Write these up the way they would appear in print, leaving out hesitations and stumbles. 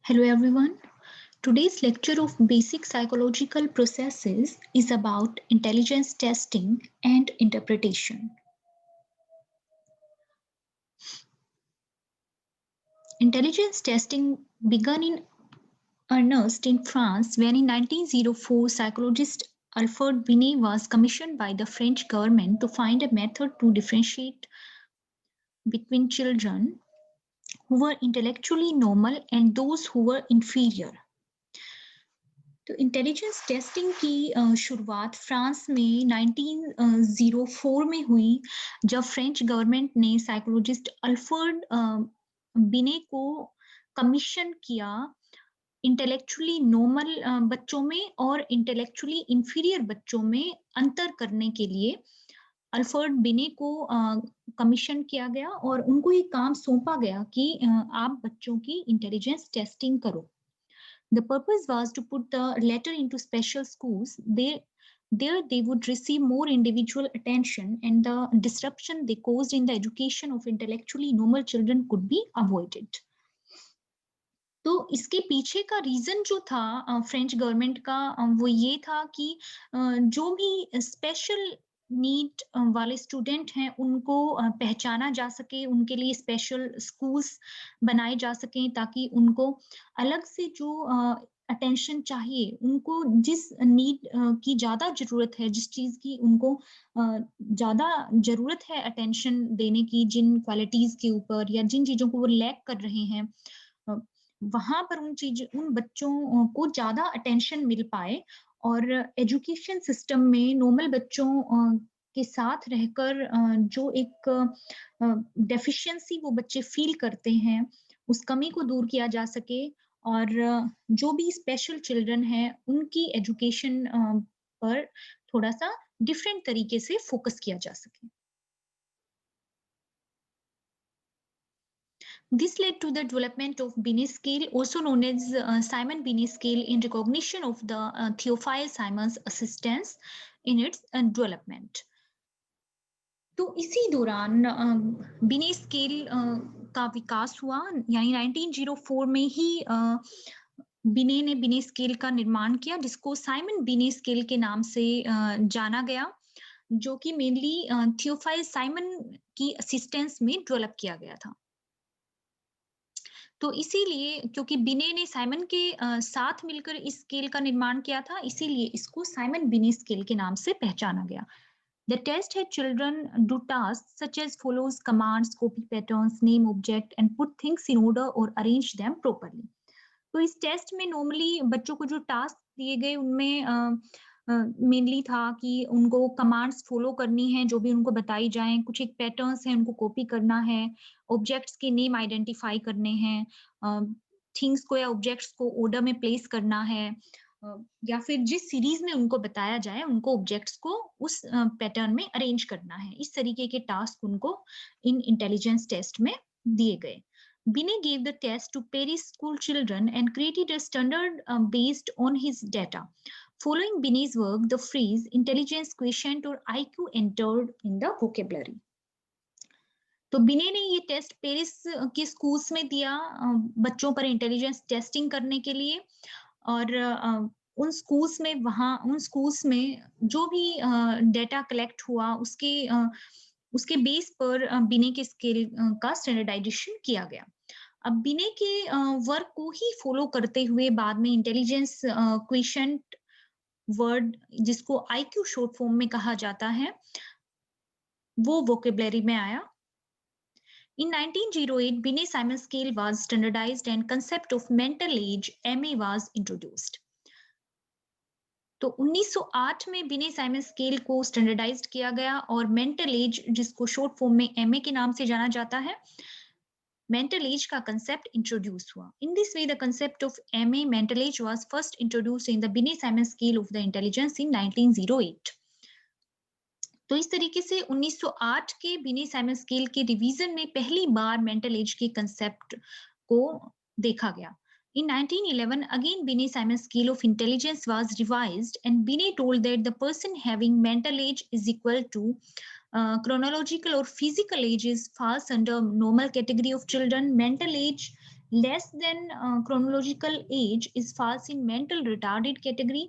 Hello everyone. Today's lecture of basic psychological processes is about intelligence testing and interpretation. Intelligence testing began in earnest in France when in 1904 psychologist Alfred Binet was commissioned by the French government to find a method to differentiate between children who were intellectually normal and those who were inferior. तो intelligence testing की शुरुआत France में 1904 में हुई जब French government ने psychologist Alfred बिने को कमीशन किया इंटेलेक्चुअली नॉर्मल बच्चों में और इंटेलेक्चुअली इंफीरियर बच्चों में अंतर करने के लिए अल्फ्रेड बिने को कमीशन किया गया और उनको ये काम सौंपा गया कि आप बच्चों की इंटेलिजेंस टेस्टिंग करो. The purpose was to put the latter into special schools. There they would receive more individual attention and the disruption they caused in the education of intellectually normal children could be avoided. तो इसके पीछे का reason जो था French government का वो ये था कि जो भी स्पेशल नीड वाले स्टूडेंट हैं उनको पहचाना जा सके, उनके लिए स्पेशल स्कूल्स बनाए जा सकें ताकि उनको अलग से जो अटेंशन चाहिए, उनको जिस नीड की ज़्यादा ज़रूरत है, जिस चीज़ की उनको ज़्यादा ज़रूरत है अटेंशन देने की, जिन क्वालिटीज़ के ऊपर या जिन चीज़ों को वो लैक कर रहे हैं, वहाँ पर उन बच्चों को ज़्यादा अटेंशन मिल पाए और एजुकेशन सिस्टम में नॉर्मल बच्चों के साथ रहकर जो एक डेफिशिएंसी वो बच्चे फील करते हैं, उस कमी को दूर किया जा सके और जो भी स्पेशल चिल्ड्रन हैं, उनकी एजुकेशन पर थोड़ा-सा डिफरेंट तरीके से फोकस किया जा सके. This led to the development of Binet scale, also known as Simon Binet scale, in recognition of the Theophile Simon's assistance in its development. तो इसी दौरान बिने स्केल का विकास हुआ, यानी 1904 में ही बिने ने बिने स्केल का निर्माण किया, जिसको साइमन बिने स्केल के नाम से जाना गया, जो कि मेनली थियोफाइल साइमन की असिस्टेंस में डेवलप किया गया था. तो इसीलिए क्योंकि बिने ने साइमन के साथ मिलकर इस स्केल का निर्माण किया था, इसीलिए इसको साइमन बिने स्केल के नाम से पहचाना गया. The test had children do tasks such as follows commands, copy patterns, name object and put things in order or arrange them properly. तो इस टेस्ट में नॉर्मली बच्चों को जो टास्क दिए गए उनमें मेनली था कि उनको कमांड्स फॉलो करनी है, जो भी उनको बताई जाएँ, कुछ एक पैटर्न्स हैं उनको कॉपी करना है, ऑब्जेक्ट्स के नेम आइडेंटिफाई करने हैं, थिंग्स को या ऑब्जेक्ट्स को ऑर्डर में प्लेस करना है, या फिर जिस सीरीज में उनको बताया जाए उनको ऑब्जेक्ट्स को उस पैटर्न में अरेंज करना है. इस तरीके के टास्क उनको इन इंटेलिजेंस टेस्ट में दिए गए. Binet gave the test to Paris school children and created a standard based on his data. Following Binet's work, the phrase intelligence quotient or IQ entered in the vocabulary. तो बिने ने ये test Paris के schools में दिया बच्चों पर intelligence testing करने के लिए और उन स्कूल्स में जो भी डेटा कलेक्ट हुआ उसके बेस पर बिने के स्केल का स्टैंडर्डाइजेशन किया गया. अब बिने के वर्क को ही फॉलो करते हुए बाद में इंटेलिजेंस क्वोशिएंट वर्ड, जिसको आईक्यू शॉर्ट फॉर्म में कहा जाता है, वो वोकेबलरी में आया. In 1908, Binet-Simon scale was standardized and concept of mental age (MA) was introduced. तो 1908 में बिने साइमन स्केल को स्टैंडर्डाइज्ड किया गया और मेंटल एज, जिसको शॉर्ट फॉर्म में एमए के नाम से जाना जाता है, मेंटल एज का कंसेप्ट इंट्रोड्यूस हुआ. In this way the concept of MA mental age was first introduced in the Binet Simon scale of the intelligence in 1908. तो इस तरीके से 1908 के बिने साइमन स्केल के रिवीजन में पहली बार मेंटल एज के कंसेप्ट को देखा गया. In 1911, again Binet-Simon scale of intelligence was revised, and Binet told that the person having mental age is equal to chronological or physical ages falls under normal category of children. Mental age Less than chronological age is falls in mental retarded category,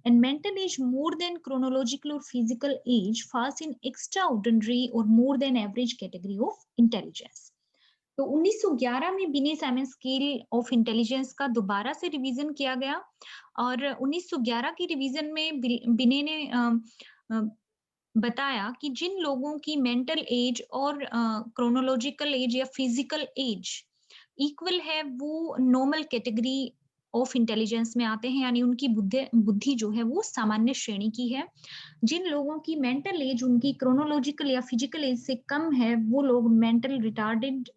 and mental age more than chronological or physical age falls in extraordinary or more than average category of intelligence. तो 1911 में बिने Simon scale of intelligence का दोबारा से revision किया गया, और 1911 की रिवीजन में बिने ने अ, बताया कि जिन लोगों की मेंटल एज और क्रोनोलॉजिकल एज या फिजिकल एज इक्वल है, वो नॉर्मल कैटेगरी ऑफ इंटेलिजेंस में आते हैं, यानी उनकी बुद्धि जो है वो सामान्य श्रेणी की है। जिन लोगों की मेंटल एज उनकी क्रोनोलॉजिकल या फिजिकल एज से कम है, वो लोग मेंटल रिटार्डेड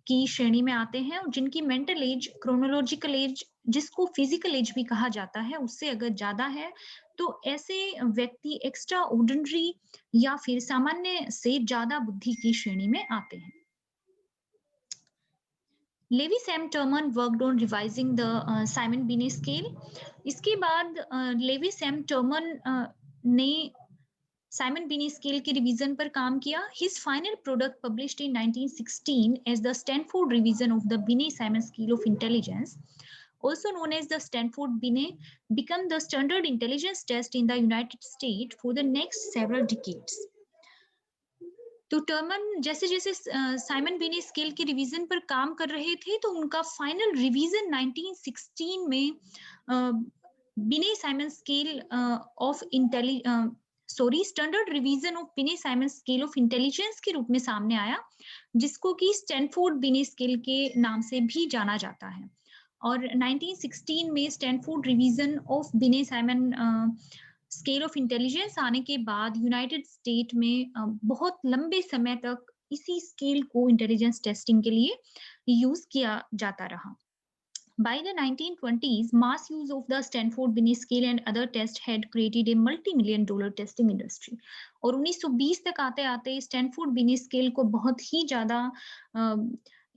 की श्रेणी में आते हैं, और जिनकी मेंटल एज क्रोनोलॉजिकल एज जिसको फिजिकल एज भी कहा जाता है उससे अगर ज्यादा है, तो ऐसे व्यक्ति एक्स्ट्रा ऑर्डिनरी या फिर सामान्य से ज्यादा बुद्धि की श्रेणी में आते हैं। Lewis Sam Terman worked on revising the Simon Binet scale. इसके बाद लेवी सैम टर्मन ने साइमन बिने स्केल के रिवीजन पर काम किया। His final product published in 1916 as the Stanford revision of the Binet-Simon scale of intelligence, also known as the Stanford-Binet, became the standard intelligence test in the United States for the next several decades. तो Terman जैसे जैसे Simon Binet scale के revision पर काम कर रहे थे, तो उनका फाइनल रिवीजन 1916 में बिने Simon scale of standard revision of बिने साइमन स्केल ऑफ इंटेलिजेंस के रूप में सामने आया, जिसको कि स्टैनफोर्ड बिने स्केल के नाम से भी जाना जाता है। और 1916 में स्टैनफोर्ड रिवीजन ऑफ बिने साइमन स्केल ऑफ इंटेलिजेंस आने के बाद यूनाइटेड स्टेट में बहुत लंबे समय तक इसी स्केल को इंटेलिजेंस टेस्टिंग के लिए यूज किया जाता रहा। By the 1920s, mass use of the Stanford Binet scale and other tests had created a multi-million-dollar testing industry. और 1920 तक आते आते स्टैनफोर्ड बिनेट स्केल को बहुत ही ज्यादा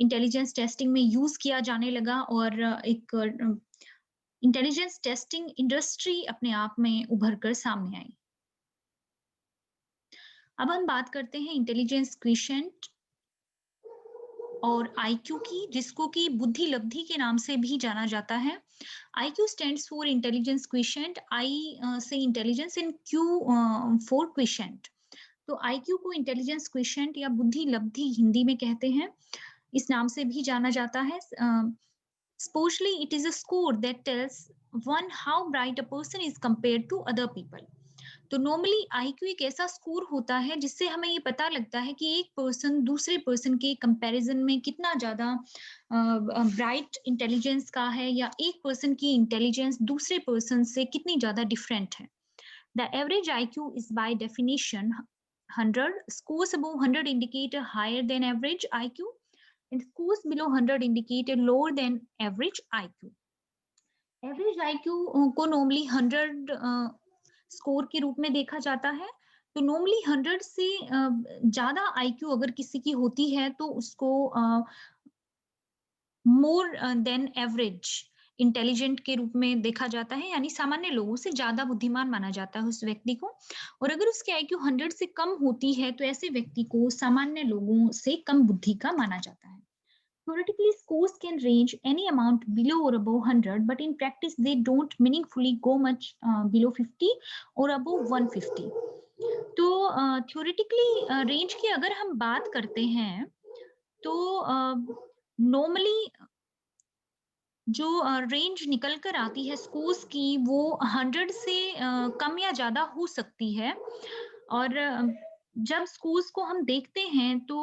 इंटेलिजेंस टेस्टिंग में यूज किया जाने लगा, और एक इंटेलिजेंस टेस्टिंग इंडस्ट्री अपने आप में उभर कर सामने आई। अब हम बात करते हैं इंटेलिजेंस क्विशेंट और आईक्यू की, जिसको कि बुद्धि लब्धि के नाम से भी जाना जाता है। आईक्यू स्टैंड्स फॉर इंटेलिजेंस क्विशेंट, आई से इंटेलिजेंस एंड क्यू फॉर क्विशेंट। तो आईक्यू को इंटेलिजेंस क्विशेंट या बुद्धि लब्धि हिंदी में कहते हैं, इस नाम से भी जाना जाता है। Supposedly, it is a score that tells one how bright a person is compared to other people. तो नॉर्मली आईक्यू एक ऐसा स्कोर होता है जिससे हमें ये पता लगता है कि एक पर्सन दूसरे पर्सन के कंपैरिजन में कितना ज्यादा ब्राइट इंटेलिजेंस का है, या एक पर्सन की इंटेलिजेंस दूसरे पर्सन से कितनी ज्यादा डिफरेंट है। The average IQ is by definition 100. Scores above 100 indicate a higher than average IQ, and scores below 100 indicate a lower than average IQ. Average IQ को नॉर्मली 100 स्कोर के रूप में देखा जाता है। तो नॉर्मली 100 से ज्यादा आईक्यू अगर किसी की होती है, तो उसको मोर देन एवरेज इंटेलिजेंट के रूप में देखा जाता है, यानी सामान्य लोगों से ज्यादा बुद्धिमान माना जाता है उस व्यक्ति को। और अगर उसकी आईक्यू 100 से कम होती है, तो ऐसे व्यक्ति को सामान्य लोगों से कम बुद्धि का माना जाता है। Theoretically, scores can range any amount below or above 100, but in practice, they don't meaningfully go much below 50 or above 150. तो theoretically रेंज की अगर हम बात करते हैं, तो नॉर्मली जो रेंज निकल कर आती है स्कोर्स की, वो 100 से कम या ज्यादा हो सकती है। और जब स्कोर्स को हम देखते हैं, तो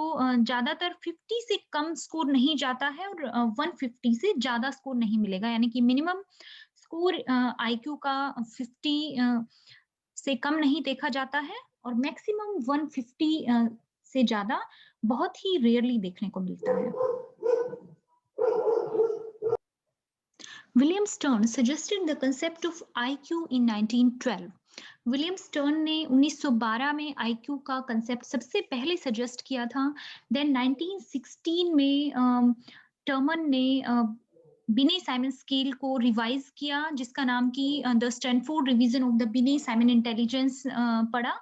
ज्यादातर 50 से कम स्कोर नहीं जाता है, और 150 से ज्यादा स्कोर नहीं मिलेगा, यानी कि मिनिमम स्कोर आईक्यू का 50 से कम नहीं देखा जाता है, और मैक्सिमम 150 से ज्यादा बहुत ही रेयरली देखने को मिलता है। William Stern suggested the concept of IQ in 1912. William stern ने 1912 में आईक्यू का कंसेप्ट सबसे पहले सजेस्ट किया था। देन 1916 में टर्मन ने बिने साइमन स्केल को रिवाइज किया, जिसका नाम की the Stanford revision of the Binet Simon intelligence पड़ा।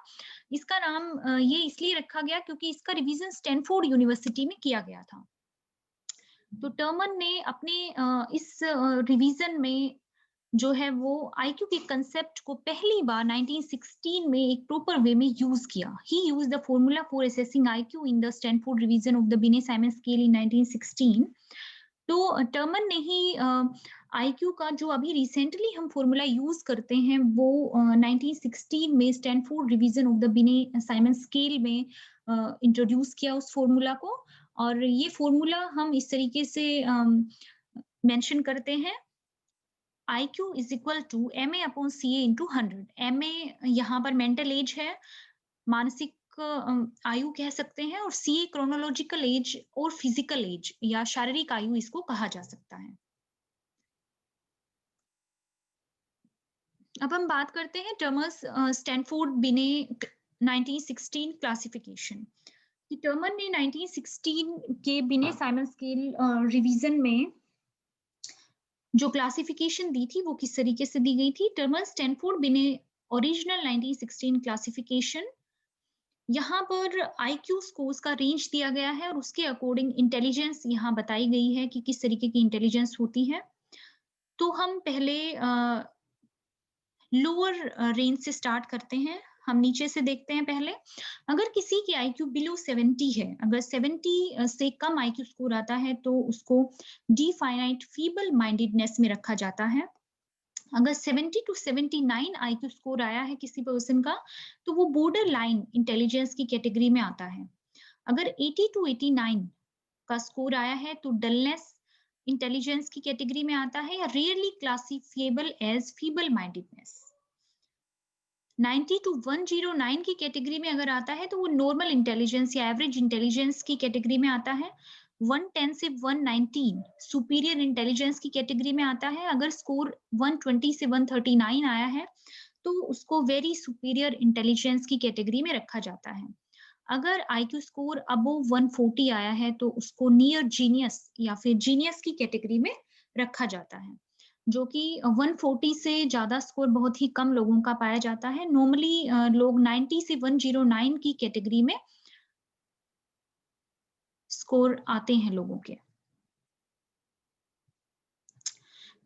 इसका नाम ये इसलिए रखा गया क्योंकि इसका रिवीजन स्टैनफोर्ड यूनिवर्सिटी में किया गया था। तो टर्मन ने अपने इस रिवीजन में जो है वो आईक्यू के कंसेप्ट को पहली बार 1916 में एक प्रॉपर वे में यूज किया. He used the formula for assessing IQ in the Stanford revision of the Binet Simon scale in 1916. तो टर्मन ने ही आईक्यू का जो अभी रिसेंटली हम फॉर्मूला यूज करते हैं वो 1916 में Stanford revision of the Binet Simon scale में इंट्रोड्यूस किया उस फॉर्मूला को. और ये फॉर्मूला हम इस तरीके से मेंशन करते हैं. IQ is equal to MA upon CA into 100. MA यहाँ पर मेंटल एज है, मानसिक आयु कह सकते हैं, और CA क्रोनोलॉजिकल एज और फिजिकल एज या शारीरिक आयु इसको कहा जा सकता है. अब हम बात करते हैं टर्मर्स स्टैनफोर्ड बिने 1916 क्लासिफिकेशन. टर्मर ने 1916 के बिने-साइमन स्केल रिवीजन में जो क्लासिफिकेशन दी थी वो किस तरीके से दी गई थी. टर्मर स्टैनफोर्ड बिने ओरिजिनल 1916 क्लासिफिकेशन, यहाँ पर आईक्यू स्कोर्स का रेंज दिया गया है और उसके अकॉर्डिंग इंटेलिजेंस यहाँ बताई गई है कि किस तरीके की इंटेलिजेंस होती है. तो हम पहले लोअर रेंज से स्टार्ट करते हैं. हम नीचे से देखते हैं पहले. अगर किसी की आईक्यू बिलो 70 है, अगर 70 से कम आईक्यू स्कोर आता है तो उसको डिफाइनाइट फीबल माइंडेडनेस में रखा जाता है. अगर 70 टू 79 आईक्यू स्कोर आया है किसी पर्सन का तो वो बॉर्डर लाइन इंटेलिजेंस की कैटेगरी में आता है. अगर 80 टू 89 का स्कोर आया है तो डलनेस इंटेलिजेंस की कैटेगरी में आता है या rarely classifiable as feeble mindedness. 90 to 109 की कैटेगरी में अगर आता है तो वो नॉर्मल इंटेलिजेंस या एवरेज इंटेलिजेंस की कैटेगरी में आता है. 110 से 119 सुपीरियर इंटेलिजेंस की कैटेगरी में आता है. अगर स्कोर 120 से 139 आया है तो उसको वेरी सुपीरियर इंटेलिजेंस की कैटेगरी में रखा जाता है. अगर आईक्यू स्कोर अबव 140 आया है तो उसको नियर जीनियस या फिर जीनियस की कैटेगरी में रखा जाता है, जो कि 140 से ज्यादा स्कोर बहुत ही कम लोगों का पाया जाता है. नॉर्मली लोग 90 से 109 की कैटेगरी में स्कोर आते हैं लोगों के.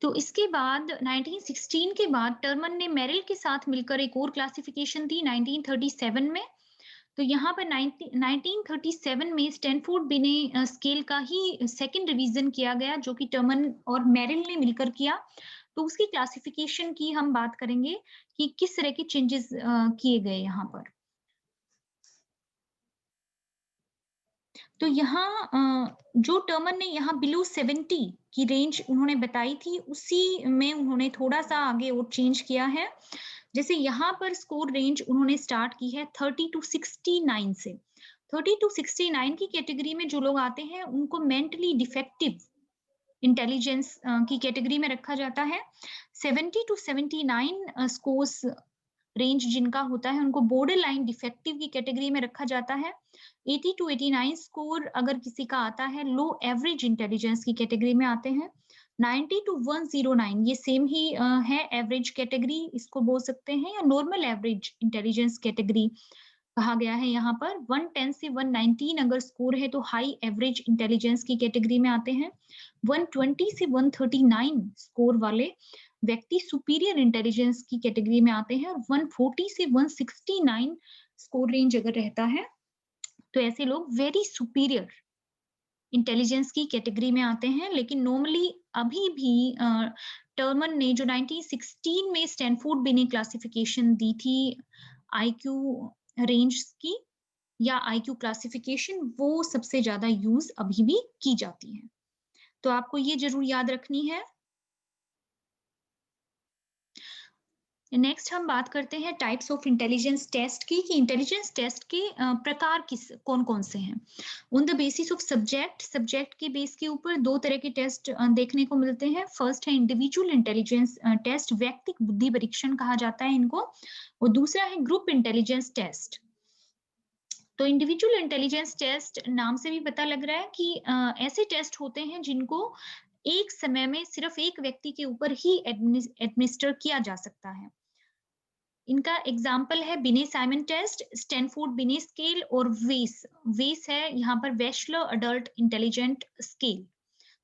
तो इसके बाद 1916 के बाद टर्मन ने मेरिल के साथ मिलकर एक और क्लासिफिकेशन दी 1937 में. तो यहाँ पर 1937 में स्टैनफोर्ड बिने स्केल का ही सेकंड रिवीजन किया गया जो कि टर्मन और मेरिल ने मिलकर किया. तो उसकी क्लासिफिकेशन की हम बात करेंगे कि किस तरह के चेंजेस किए गए यहाँ पर. तो यहाँ जो टर्मन ने यहाँ बिलो 70 की रेंज उन्होंने बताई थी उसी में उन्होंने थोड़ा सा आगे और चेंज किया है. जैसे यहाँ पर स्कोर रेंज उन्होंने स्टार्ट की है 30 टू 69 से. 30 टू 69 की कैटेगरी में जो लोग आते हैं उनको मेंटली डिफेक्टिव इंटेलिजेंस की कैटेगरी में रखा जाता है. 70 टू 79 स्कोर्स रेंज जिनका होता है उनको बॉर्डर लाइन डिफेक्टिव की कैटेगरी में रखा जाता है. 80 टू 89 स्कोर अगर किसी का आता है लो एवरेज इंटेलिजेंस की कैटेगरी में आते हैं. 90 टू 109 ये सेम ही है एवरेज कैटेगरी इसको बोल सकते हैं या नॉर्मल एवरेज इंटेलिजेंस कैटेगरी कहा गया है यहाँ पर. 110 से 119 अगर स्कोर है तो हाई एवरेज इंटेलिजेंस की कैटेगरी में आते हैं. 120 से 139 स्कोर वाले व्यक्ति सुपीरियर इंटेलिजेंस की कैटेगरी में आते हैं. और 140 से 169 स्कोर रेंज अगर रहता है तो ऐसे लोग वेरी सुपीरियर इंटेलिजेंस की कैटेगरी में आते हैं. लेकिन नॉर्मली अभी भी टर्मन ने जो 1916 में स्टैनफोर्ड बिने क्लासिफिकेशन दी थी आईक्यू रेंज की या आईक्यू क्लासिफिकेशन वो सबसे ज्यादा यूज अभी भी की जाती है. तो आपको ये जरूर याद रखनी है. नेक्स्ट हम बात करते हैं टाइप्स ऑफ इंटेलिजेंस टेस्ट की कि इंटेलिजेंस टेस्ट के प्रकार किस कौन कौन से हैं. On the basis of subject के बेस के ऊपर दो तरह के टेस्ट देखने को मिलते हैं. फर्स्ट है इंडिविजुअल इंटेलिजेंस टेस्ट, व्यक्तिगत बुद्धि परीक्षण कहा जाता है इनको. और दूसरा है ग्रुप इंटेलिजेंस टेस्ट. तो इंडिविजुअल इंटेलिजेंस टेस्ट नाम से भी पता लग रहा है कि ऐसे टेस्ट होते हैं जिनको एक समय में सिर्फ एक व्यक्ति के ऊपर ही एडमिनिस्टर किया जा सकता है. इनका एग्जाम्पल है बिने-साइमन टेस्ट, स्टैनफोर्ड बिने स्केल और वेस है यहाँ पर वेशलर अडल्ट इंटेलिजेंट स्केल.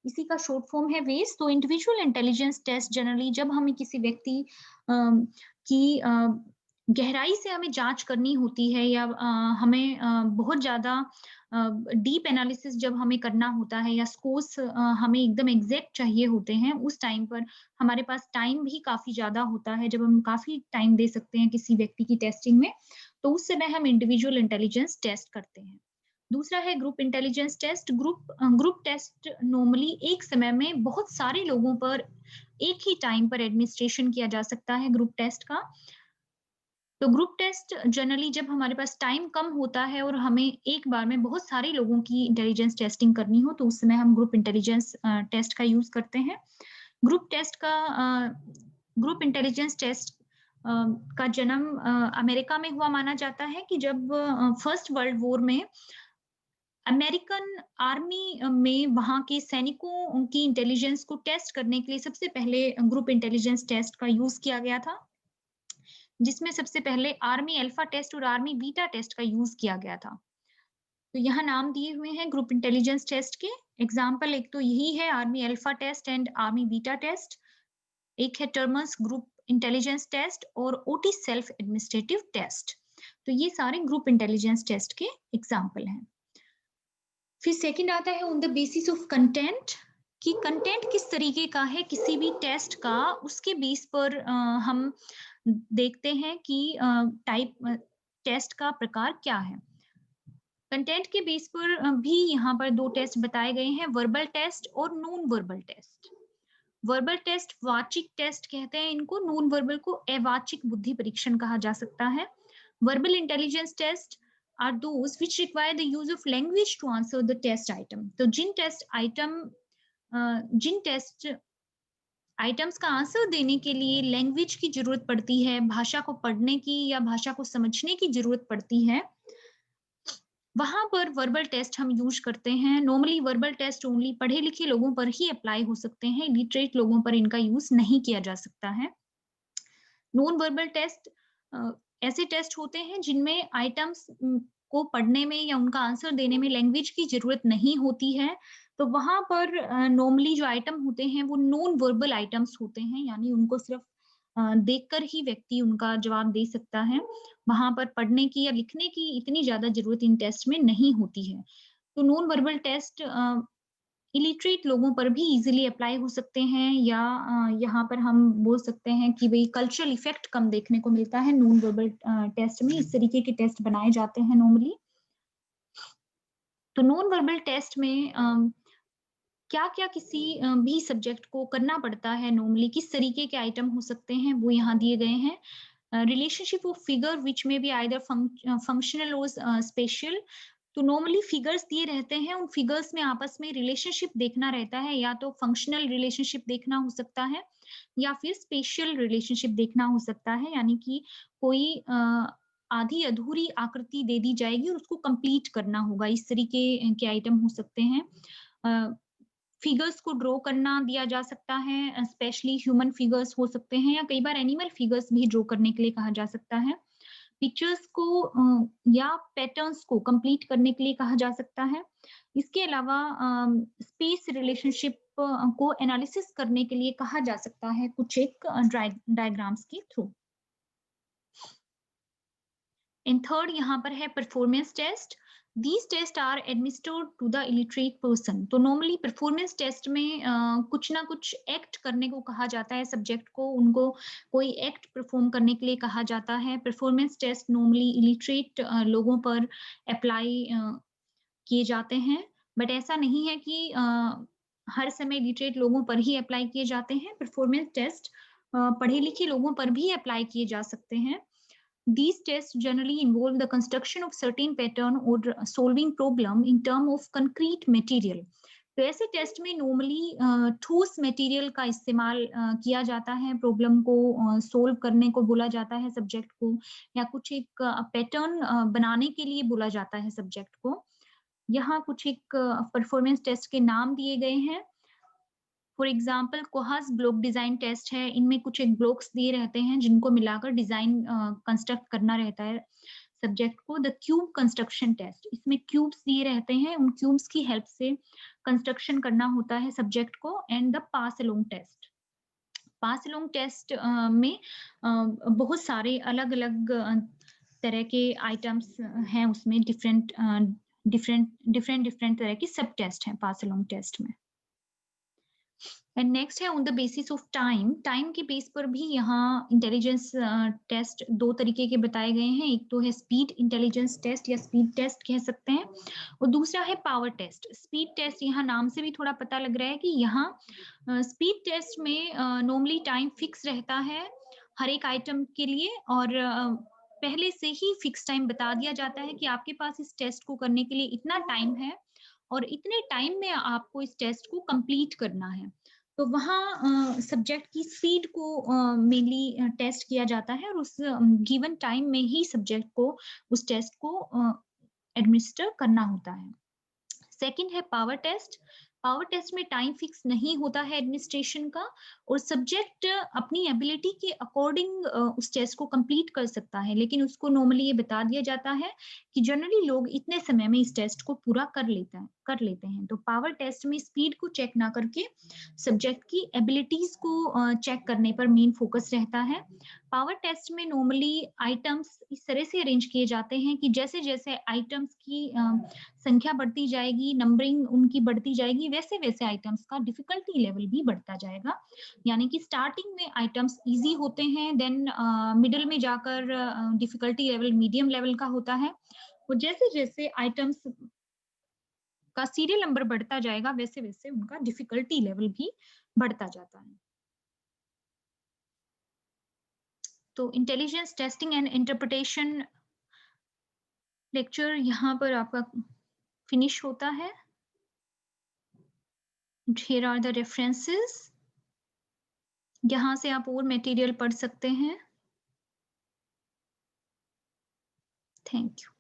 इसी का शॉर्ट फॉर्म है वेस। तो इंडिविजुअल इंटेलिजेंस टेस्ट जनरली जब हमें किसी व्यक्ति की गहराई से हमें जांच करनी होती है या हमें बहुत ज़्यादा डीप एनालिसिस जब हमें करना होता है या स्कोर्स हमें एकदम एग्जैक्ट चाहिए होते हैं, उस टाइम पर हमारे पास टाइम भी काफ़ी ज़्यादा होता है, जब हम काफ़ी टाइम दे सकते हैं किसी व्यक्ति की टेस्टिंग में, तो उस समय हम इंडिविजुअल इंटेलिजेंस टेस्ट करते हैं। दूसरा है group intelligence test. Group test normally एक समय में बहुत सारे लोगों पर एक ही टाइम पर एडमिनिस्ट्रेशन किया जा सकता है ग्रुप टेस्ट का। तो ग्रुप टेस्ट जनरली जब हमारे पास टाइम कम होता है और हमें एक बार में बहुत सारे लोगों की इंटेलिजेंस टेस्टिंग करनी हो, तो उस समय हम ग्रुप इंटेलिजेंस टेस्ट का यूज़ करते हैं। ग्रुप टेस्ट का ग्रुप इंटेलिजेंस टेस्ट का जन्म अमेरिका में हुआ माना जाता है कि जब फर्स्ट वर्ल्ड वॉर में अमेरिकन आर्मी में वहाँ के सैनिकों की इंटेलिजेंस को टेस्ट करने के लिए सबसे पहले ग्रुप इंटेलिजेंस टेस्ट का यूज़ किया गया था। जिसमें सबसे पहले आर्मी अल्फा टेस्ट और आर्मी बीटा टेस्ट का यूज़ किया गया था। तो यहाँ नाम दिए हुए हैं ग्रुप इंटेलिजेंस टेस्ट के। एग्ज़ाम्पल एक तो यही है army alpha test and army beta test. एक है टर्मस ग्रुप इंटेलिजेंस टेस्ट और ओटी सेल्फ एडमिनिस्ट्रेटिव टेस्ट। तो ये सारे ग्रुप इंटेलिजेंस टेस्ट के एग्ज़ाम्पल हैं। फिर सेकंड आता है on the basis of content कि कंटेंट किस तरीके का है किसी भी टेस्ट का, उसके बेस पर हम देखते हैं कि टेस्ट का प्रकार क्या है। कंटेंट के बेस पर भी यहाँ पर 2 टेस्ट बताए गए हैं, वर्बल टेस्ट और non verbal test. Verbal test वाचिक टेस्ट कहते हैं इनको, नॉन वर्बल को अवाचिक बुद्धि परीक्षण कहा जा सकता है। Verbal intelligence test are those which require the use of language to answer the test item. तो जिन टेस्ट आइटम्स का आंसर देने के लिए लैंग्वेज की जरूरत पड़ती है, भाषा को पढ़ने की या भाषा को समझने की जरूरत पड़ती है, वहां पर वर्बल टेस्ट हम यूज करते हैं। नॉर्मली वर्बल टेस्ट ओनली पढ़े लिखे लोगों पर ही अप्लाई हो सकते हैं, लिटरेट लोगों पर इनका यूज नहीं किया जा सकता है। नॉन वर्बल टेस्ट ऐसे टेस्ट होते हैं जिनमें आइटम्स को पढ़ने में या उनका आंसर देने में लैंग्वेज की जरूरत नहीं होती है। तो वहां पर नॉर्मली जो आइटम होते हैं वो नॉन वर्बल आइटम्स होते हैं, यानी उनको सिर्फ देखकर ही व्यक्ति उनका जवाब दे सकता है। वहां पर पढ़ने की या लिखने की इतनी ज्यादा जरूरत इन टेस्ट में नहीं होती है। तो नॉन वर्बल टेस्ट इलिटरेट लोगों पर भी इजीली अप्लाई हो सकते हैं या यहाँ पर हम बोल सकते हैं कि भई कल्चरल इफेक्ट कम देखने को मिलता है नॉन वर्बल टेस्ट में। इस तरीके के टेस्ट बनाए जाते हैं नॉर्मली। तो नॉन वर्बल टेस्ट में क्या-क्या किसी भी सब्जेक्ट को करना पड़ता है नॉर्मली, किस तरीके के आइटम हो सकते हैं वो यहाँ दिए गए हैं। रिलेशनशिप ऑफ फिगर व्हिच में बी आइदर फंक्शनल और स्पेशल। तो नॉर्मली फिगर्स दिए रहते हैं, उन फिगर्स में आपस में रिलेशनशिप देखना रहता है, या तो फंक्शनल रिलेशनशिप देखना हो सकता है या फिर स्पेशल रिलेशनशिप देखना हो सकता है, यानी कि कोई आधी अधूरी आकृति दे दी जाएगी और उसको कंप्लीट करना होगा। इस तरीके के आइटम हो सकते हैं। फिगर्स को ड्रॉ करना दिया जा सकता है, स्पेशली ह्यूमन फिगर्स हो सकते हैं या कई बार एनिमल फिगर्स भी ड्रॉ करने के लिए कहा जा सकता है। पिक्चर्स को या पैटर्न्स को कंप्लीट करने के लिए कहा जा सकता है। इसके अलावा स्पेस रिलेशनशिप को एनालिसिस करने के लिए कहा जा सकता है कुछ एक डायग्राम्स के थ्रू। एंड थर्ड यहाँ पर है performance test. These test are administered to the illiterate person. तो नॉर्मली परफॉर्मेंस टेस्ट में कुछ ना कुछ एक्ट करने को कहा जाता है सब्जेक्ट को, उनको कोई एक्ट परफॉर्म करने के लिए कहा जाता है। परफॉर्मेंस टेस्ट नॉर्मली इलिटरेट लोगों पर अप्लाई किए जाते हैं, बट ऐसा नहीं है कि हर समय लिटरेट लोगों पर ही अप्लाई किए जाते हैं। परफॉर्मेंस टेस्ट पढ़े लिखे लोगों पर भी अप्लाई किए जा सकते हैं। These tests generally involve the construction of certain pattern or solving problem in term of concrete material. तो ऐसे टेस्ट में नॉर्मली ठोस मटेरियल का इस्तेमाल किया जाता है, प्रॉब्लम को सोल्व करने को बोला जाता है सब्जेक्ट को, या कुछ एक पैटर्न बनाने के लिए बोला जाता है सब्जेक्ट को। यहाँ कुछ एक परफॉर्मेंस टेस्ट के नाम दिए गए हैं। For example Kohs block design test है। इनमें कुछ एक ब्लॉक्स दिए रहते हैं जिनको मिलाकर डिजाइन कंस्ट्रक्ट करना रहता है। सब्जेक्ट को द क्यूब कंस्ट्रक्शन टेस्ट। इसमें क्यूब्स दिए रहते हैं, उन क्यूब्स की हेल्प से कंस्ट्रक्शन करना होता है सब्जेक्ट को। And the pass along test. Pass along test में बहुत सारे अलग-अलग तरह के आइटम्स हैं उसमें, डिफरेंट तरह के सब टेस्ट हैं पास अलोंग टेस्ट में। एंड नेक्स्ट है on the basis of time. Time के बेस पर भी यहाँ इंटेलिजेंस टेस्ट दो तरीके के बताए गए हैं। एक तो है स्पीड इंटेलिजेंस टेस्ट या स्पीड टेस्ट कह सकते हैं, और दूसरा है पावर टेस्ट। स्पीड टेस्ट यहाँ नाम से भी थोड़ा पता लग रहा है कि यहाँ स्पीड टेस्ट में नॉर्मली टाइम फिक्स रहता है हर एक आइटम के लिए, और पहले से ही फिक्स टाइम बता दिया जाता है कि आपके पास इस टेस्ट को करने के लिए इतना टाइम है और इतने टाइम में आपको इस टेस्ट को कंप्लीट करना है। तो वहाँ सब्जेक्ट की स्पीड को मेनली टेस्ट किया जाता है, और उस गिवन टाइम में ही सब्जेक्ट को उस टेस्ट को एडमिनिस्टर करना होता है। सेकंड है पावर टेस्ट। पावर टेस्ट में टाइम फिक्स नहीं होता है एडमिनिस्ट्रेशन का, और सब्जेक्ट अपनी एबिलिटी के अकॉर्डिंग उस टेस्ट को कंप्लीट कर सकता है, लेकिन उसको नॉर्मली ये बता दिया जाता है कि जनरली लोग इतने समय में इस टेस्ट को पूरा कर लेते हैं। तो पावर टेस्ट में स्पीड को चेक ना करके सब्जेक्ट की एबिलिटीज को चेक करने पर मेन फोकस रहता है। पावर टेस्ट में नॉर्मली आइटम्स इस तरह से अरेंज किए जाते हैं कि जैसे-जैसे आइटम्स की संख्या बढ़ती जाएगी, नंबरिंग उनकी बढ़ती जाएगी, वैसे-वैसे आइटम्स का डिफिकल्टी लेवल भी बढ़ता जाएगा। यानी कि स्टार्टिंग में आइटम्स ईज़ी होते हैं, देन मिडल में जाकर डिफिकल्टी लेवल मीडियम लेवल का होता है। और जैसे-जैसे आइटम्स का सीरियल नंबर बढ़ता जाएगा, वैसे-वैसे उनका डिफिकल्टी लेवल भी बढ़ता जाता है। तो intelligence testing and interpretation lecture यहाँ पर आपका फिनिश होता है। Here are the references. यहाँ से आप और मटेरियल पढ़ सकते हैं। Thank you.